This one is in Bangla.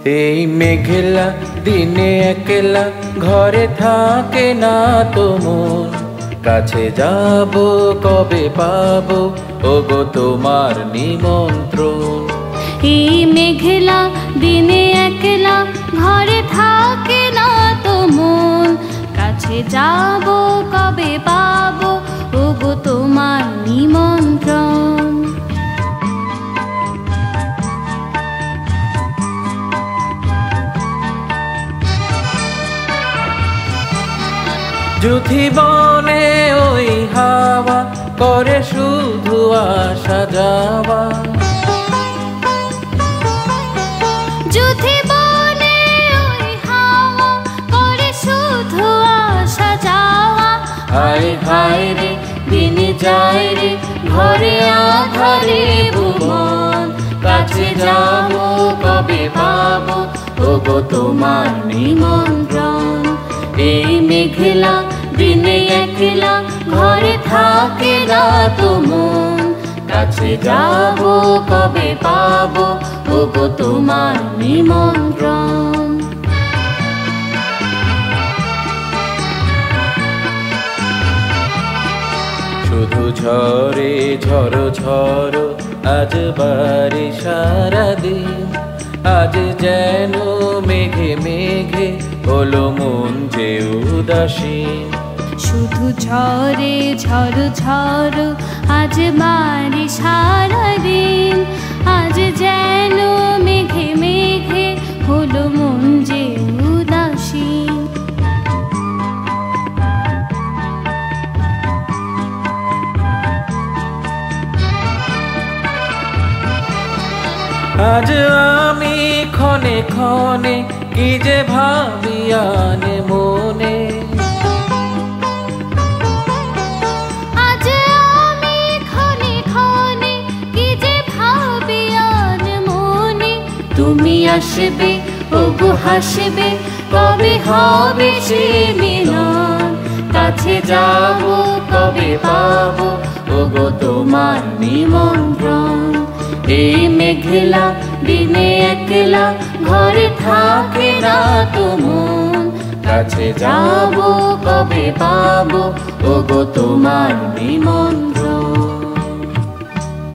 এই মেঘলা দিনে একলা ঘরে থাকে না তো মন, কাছে যাব কবে পাবো ওগো তোমার নিমন্ত্রণ। এই মেঘলা দিনে একলা ঘরে থাকে না তো মন, কাছে যাব কবে পাবো ওগো তোমার নিমন্ত্রণ। যুথি বনে ওই হাওয়া করে শুধু আসা যাওয়া, যুথি বনে ওই হাওয়া করে শুধু আসা যাওয়া। হায় হায় রে দিন যায় রে ঘরে আধারে ভুবন, কাছে যাব কবে পাবো ওগো তোমার নিমন্ত্রণ। এই মেঘলা দিনে একলা ঘরে থাকে না তো মন, কাছে যাব কবে পাবো ওগো তোমার নিমন্ত্রণ। শুধু ঝরে ঝড়ো ঝড়ো আজ বাড়ি সারাদিন, আজ যেন মেঘে মেঘে হলো মন যে উদাসীন। শুধু ঝরে ঝড়ো ঝড়ো আজ বাড়ি সারাদিন, আজ যেন মেঘে মেঘে হলো মন যে উদাসীন। আজ আমি ক্ষণে ক্ষণে কি যে ভাবি আনে মনে, আজ আমি ক্ষণে ক্ষণে কি যে ভাবি আনে মনে। তুমি আসবে ওগো হাসবে কবে হবে সে মিলন, কাছে যাব কবে পাবো ওগো তোমার নিমন্ত্রণ। এই মেঘলা দিনে একলা ঘরে থাকে না তো মন, কাছে যাব কবে পাবো ওগো তোমার নিমন্ত্রণ।